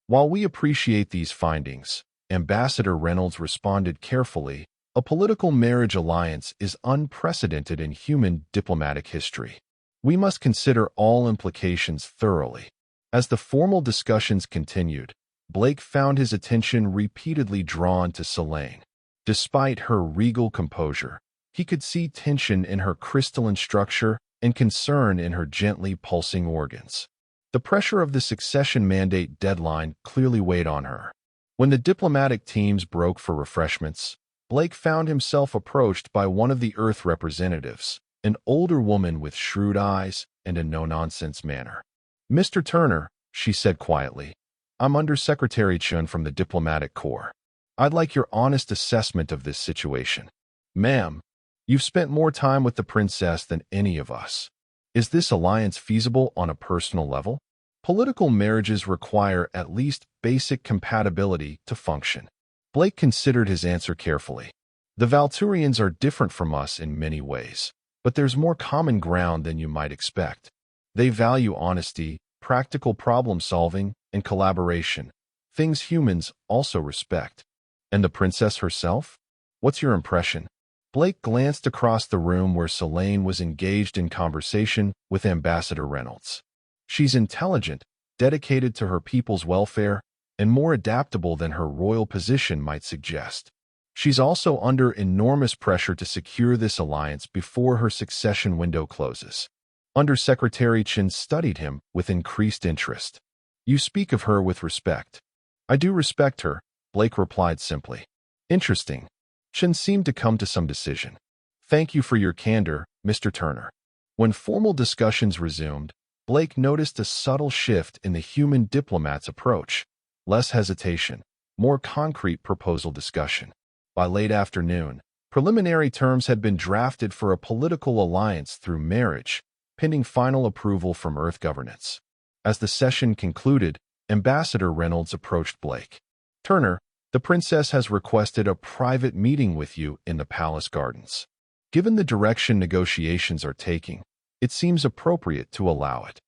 While we appreciate these findings," Ambassador Reynolds responded carefully, "a political marriage alliance is unprecedented in human diplomatic history. We must consider all implications thoroughly." As the formal discussions continued, Blake found his attention repeatedly drawn to Selene. Despite her regal composure, he could see tension in her crystalline structure and concern in her gently pulsing organs. The pressure of the succession mandate deadline clearly weighed on her. When the diplomatic teams broke for refreshments, Blake found himself approached by one of the Earth representatives, an older woman with shrewd eyes and a no-nonsense manner. "Mr. Turner," she said quietly, "I'm Undersecretary Chun from the Diplomatic Corps. I'd like your honest assessment of this situation." "Ma'am, you've spent more time with the princess than any of us. Is this alliance feasible on a personal level? Political marriages require at least basic compatibility to function." Blake considered his answer carefully. "The Valturians are different from us in many ways, but there's more common ground than you might expect. They value honesty, practical problem-solving, and collaboration, things humans also respect." "And the princess herself? What's your impression?" Blake glanced across the room where Selene was engaged in conversation with Ambassador Reynolds. "She's intelligent, dedicated to her people's welfare, and more adaptable than her royal position might suggest. She's also under enormous pressure to secure this alliance before her succession window closes." Undersecretary Chin studied him with increased interest. "You speak of her with respect." "I do respect her," Blake replied simply. "Interesting." Chin seemed to come to some decision. "Thank you for your candor, Mr. Turner." When formal discussions resumed, Blake noticed a subtle shift in the human diplomat's approach. Less hesitation, more concrete proposal discussion. By late afternoon, preliminary terms had been drafted for a political alliance through marriage, pending final approval from Earth governance. As the session concluded, Ambassador Reynolds approached Blake. "Turner, the princess has requested a private meeting with you in the palace gardens." Given the direction negotiations are taking, it seems appropriate to allow it.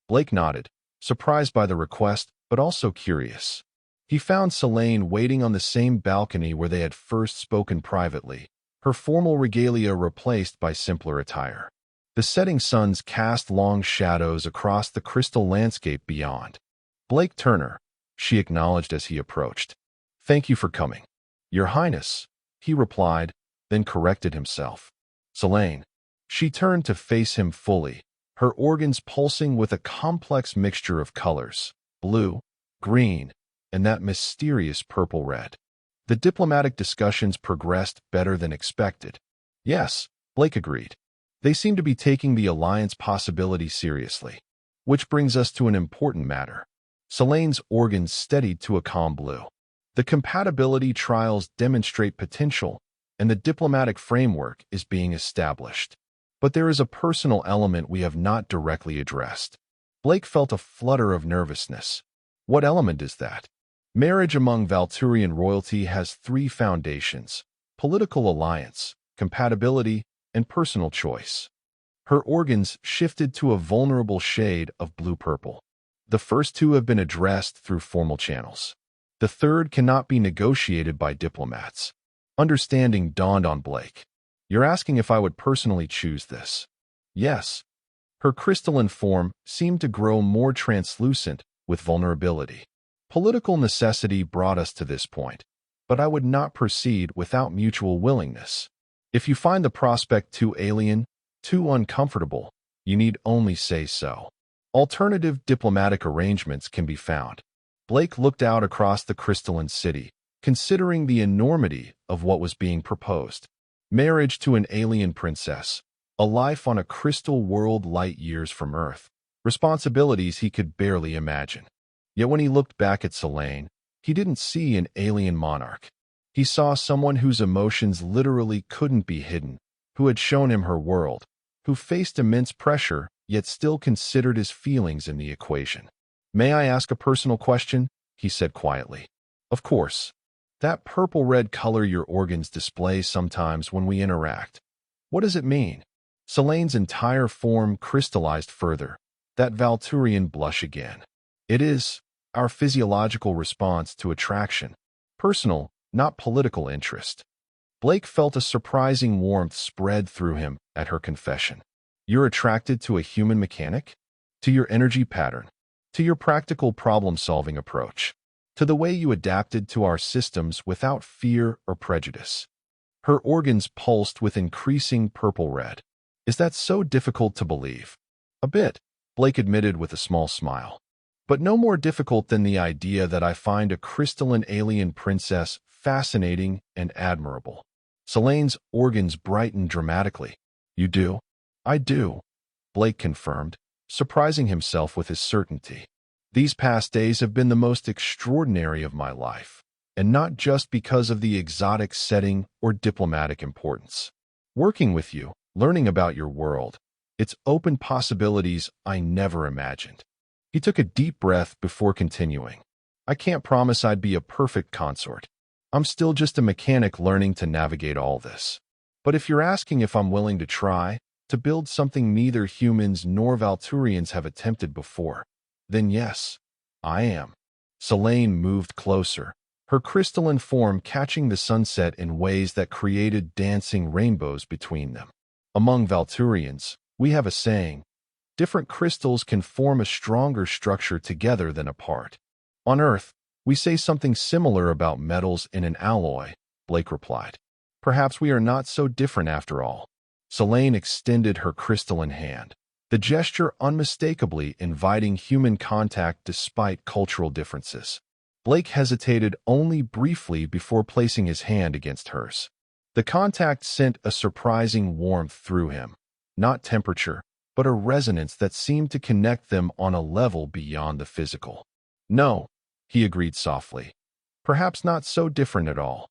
Blake nodded, surprised by the request, but also curious. He found Selene waiting on the same balcony where they had first spoken privately, her formal regalia replaced by simpler attire. The setting suns cast long shadows across the crystal landscape beyond. "Blake Turner," she acknowledged as he approached. "Thank you for coming." "Your Highness," he replied, then corrected himself. "Selene." She turned to face him fully, her organs pulsing with a complex mixture of colors, blue, green, and that mysterious purple-red. The diplomatic discussions progressed better than expected. "Yes," Blake agreed. "They seem to be taking the alliance possibility seriously. Which brings us to an important matter." Selene's organs steadied to a calm blue. "The compatibility trials demonstrate potential, and the diplomatic framework is being established. But there is a personal element we have not directly addressed." Blake felt a flutter of nervousness. "What element is that?" "Marriage among Valturian royalty has three foundations: political alliance, compatibility, and personal choice." Her organs shifted to a vulnerable shade of blue-purple. "The first two have been addressed through formal channels. The third cannot be negotiated by diplomats." Understanding dawned on Blake. "You're asking if I would personally choose this?" "Yes." Her crystalline form seemed to grow more translucent with vulnerability. "Political necessity brought us to this point, but I would not proceed without mutual willingness. If you find the prospect too alien, too uncomfortable, you need only say so. Alternative diplomatic arrangements can be found." Blake looked out across the crystalline city, considering the enormity of what was being proposed. Marriage to an alien princess, a life on a crystal world light years from Earth, responsibilities he could barely imagine. Yet when he looked back at Selene, he didn't see an alien monarch. He saw someone whose emotions literally couldn't be hidden, who had shown him her world, who faced immense pressure, yet still considered his feelings in the equation. "May I ask a personal question?" he said quietly. "Of course." "That purple-red color your organs display sometimes when we interact, what does it mean?" Selene's entire form crystallized further, that Valturian blush again. "It is our physiological response to attraction, personal, not political interest." Blake felt a surprising warmth spread through him at her confession. "You're attracted to a human mechanic? To your energy pattern? To your practical problem-solving approach? To the way you adapted to our systems without fear or prejudice?" Her organs pulsed with increasing purple-red. "Is that so difficult to believe?" "A bit," Blake admitted with a small smile. "But no more difficult than the idea that I find a crystalline alien princess fascinating and admirable." Selene's organs brightened dramatically. "You do?" "I do," Blake confirmed, surprising himself with his certainty. "These past days have been the most extraordinary of my life, and not just because of the exotic setting or diplomatic importance. Working with you, learning about your world, it's opened possibilities I never imagined." He took a deep breath before continuing. "I can't promise I'd be a perfect consort. I'm still just a mechanic learning to navigate all this. But if you're asking if I'm willing to try, to build something neither humans nor Valturians have attempted before, then yes, I am." Selene moved closer, her crystalline form catching the sunset in ways that created dancing rainbows between them. "Among Valturians, we have a saying: different crystals can form a stronger structure together than apart. On Earth, we say something similar about metals in an alloy," Blake replied. "Perhaps we are not so different after all." Selene extended her crystalline hand, the gesture unmistakably inviting human contact despite cultural differences. Blake hesitated only briefly before placing his hand against hers. The contact sent a surprising warmth through him, not temperature, but a resonance that seemed to connect them on a level beyond the physical. "No," he agreed softly. "Perhaps not so different at all."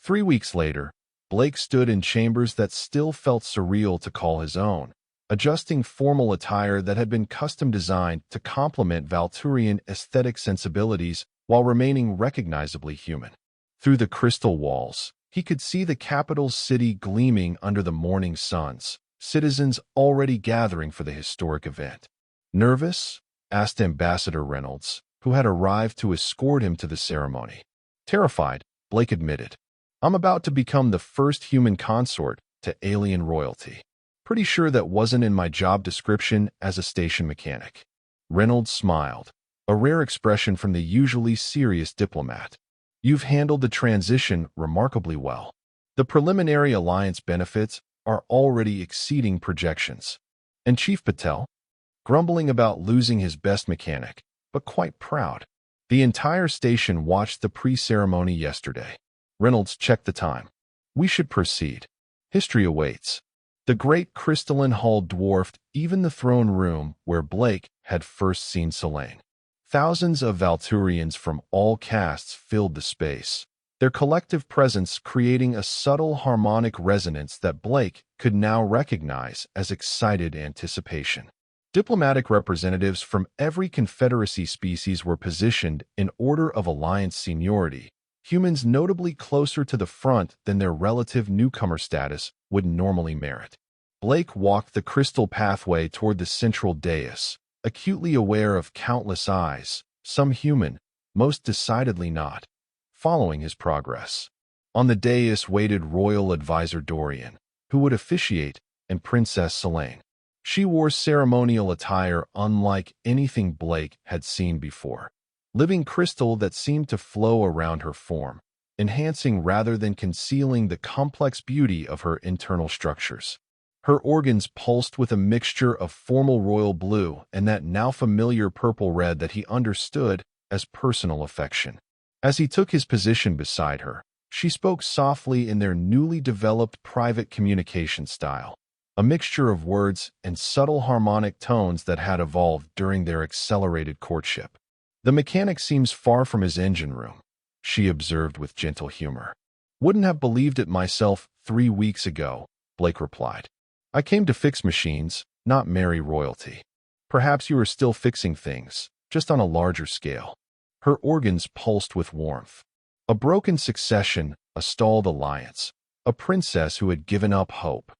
3 weeks later, Blake stood in chambers that still felt surreal to call his own, adjusting formal attire that had been custom-designed to complement Valturian aesthetic sensibilities while remaining recognizably human. Through the crystal walls, He could see the capital city gleaming under the morning suns, citizens already gathering for the historic event. "Nervous?" asked Ambassador Reynolds, who had arrived to escort him to the ceremony. "Terrified," Blake admitted. "I'm about to become the first human consort to alien royalty. Pretty sure that wasn't in my job description as a station mechanic." Reynolds smiled, a rare expression from the usually serious diplomat. "You've handled the transition remarkably well. The preliminary alliance benefits are already exceeding projections." And Chief Patel? Grumbling about losing his best mechanic, but quite proud. The entire station watched the pre-ceremony yesterday. Reynolds checked the time. "We should proceed. History awaits." The great crystalline hall dwarfed even the throne room where Blake had first seen Selene. Thousands of Valturians from all castes filled the space, their collective presence creating a subtle harmonic resonance that Blake could now recognize as excited anticipation. Diplomatic representatives from every Confederacy species were positioned in order of alliance seniority, humans notably closer to the front than their relative newcomer status would normally merit. Blake walked the crystal pathway toward the central dais, acutely aware of countless eyes, some human, most decidedly not, following his progress. On the dais waited Royal Advisor Dorian, who would officiate, and Princess Selene. She wore ceremonial attire unlike anything Blake had seen before. Living crystal that seemed to flow around her form, enhancing rather than concealing the complex beauty of her internal structures. Her organs pulsed with a mixture of formal royal blue and that now familiar purple-red that he understood as personal affection. As he took his position beside her, she spoke softly in their newly developed private communication style, a mixture of words and subtle harmonic tones that had evolved during their accelerated courtship. "The mechanic seems far from his engine room," she observed with gentle humor. "Wouldn't have believed it myself 3 weeks ago," Blake replied. "I came to fix machines, not marry royalty. Perhaps you are still fixing things, just on a larger scale." Her organs pulsed with warmth. A broken succession, a stalled alliance, a princess who had given up hope.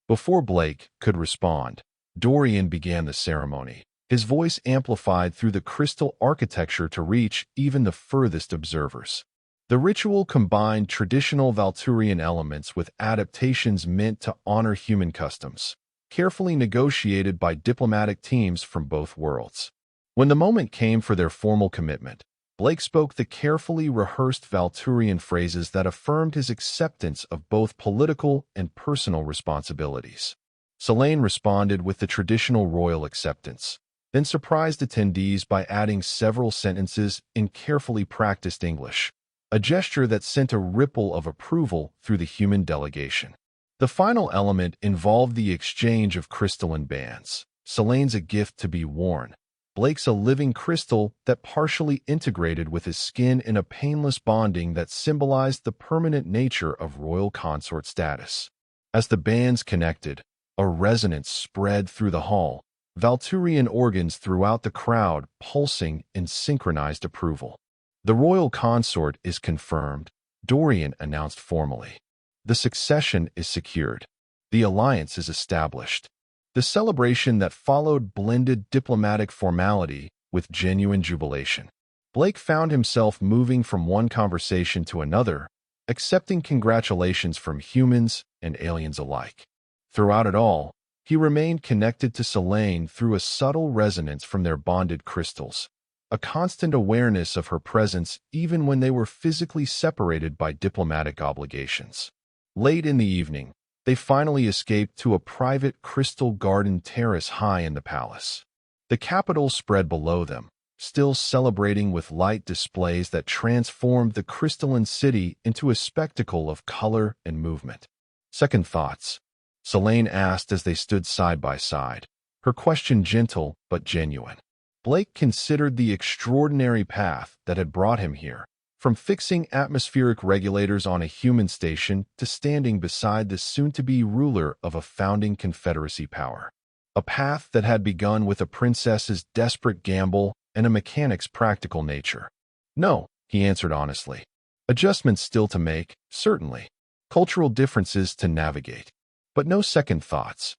Before Blake could respond, Dorian began the ceremony, his voice amplified through the crystal architecture to reach even the furthest observers. The ritual combined traditional Valturian elements with adaptations meant to honor human customs, carefully negotiated by diplomatic teams from both worlds. When the moment came for their formal commitment, Blake spoke the carefully rehearsed Valturian phrases that affirmed his acceptance of both political and personal responsibilities. Selene responded with the traditional royal acceptance, then surprised attendees by adding several sentences in carefully practiced English, a gesture that sent a ripple of approval through the human delegation. The final element involved the exchange of crystalline bands. Selene's a gift to be worn, Blake's a living crystal that partially integrated with his skin in a painless bonding that symbolized the permanent nature of royal consort status. As the bands connected, a resonance spread through the hall, Valturian organs throughout the crowd pulsing in synchronized approval. "The royal consort is confirmed," Dorian announced formally. "The succession is secured. The alliance is established." The celebration that followed blended diplomatic formality with genuine jubilation. Blake found himself moving from one conversation to another, accepting congratulations from humans and aliens alike. Throughout it all, he remained connected to Selene through a subtle resonance from their bonded crystals, a constant awareness of her presence even when they were physically separated by diplomatic obligations. Late in the evening, they finally escaped to a private crystal garden terrace high in the palace. The capital spread below them, still celebrating with light displays that transformed the crystalline city into a spectacle of color and movement. "Second thoughts?" Selene asked as they stood side by side, her question gentle but genuine. Blake considered the extraordinary path that had brought him here, from fixing atmospheric regulators on a human station to standing beside the soon-to-be ruler of a founding Confederacy power. A path that had begun with a princess's desperate gamble and a mechanic's practical nature. "No," he answered honestly. "Adjustments still to make, certainly. cultural differences to navigate. But no second thoughts.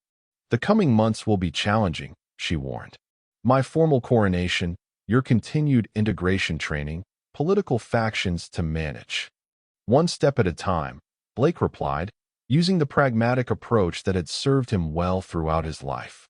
The coming months will be challenging, she warned. My formal coronation, your continued integration training, political factions to manage. One step at a time, Blake replied, using the pragmatic approach that had served him well throughout his life.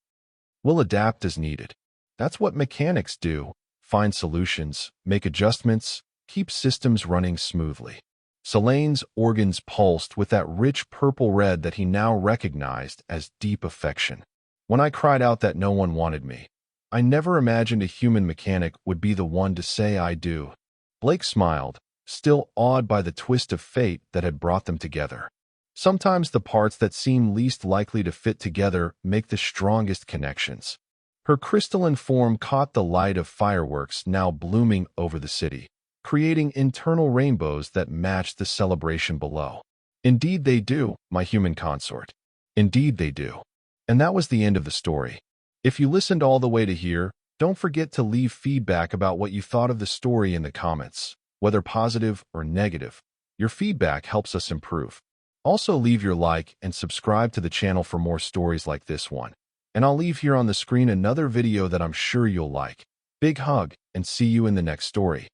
We'll adapt as needed. That's what mechanics do. Find solutions, make adjustments, keep systems running smoothly. Selene's organs pulsed with that rich purple red that he now recognized as deep affection. When I cried out that no one wanted me, I never imagined a human mechanic would be the one to say I do. Blake smiled, still awed by the twist of fate that had brought them together. Sometimes the parts that seem least likely to fit together make the strongest connections. Her crystalline form caught the light of fireworks now blooming over the city, creating internal rainbows that matched the celebration below. Indeed they do, my human consort. Indeed they do. And that was the end of the story. If you listened all the way to here, don't forget to leave feedback about what you thought of the story in the comments, whether positive or negative. Your feedback helps us improve. Also leave your like and subscribe to the channel for more stories like this one. And I'll leave here on the screen another video that I'm sure you'll like. Big hug, and see you in the next story.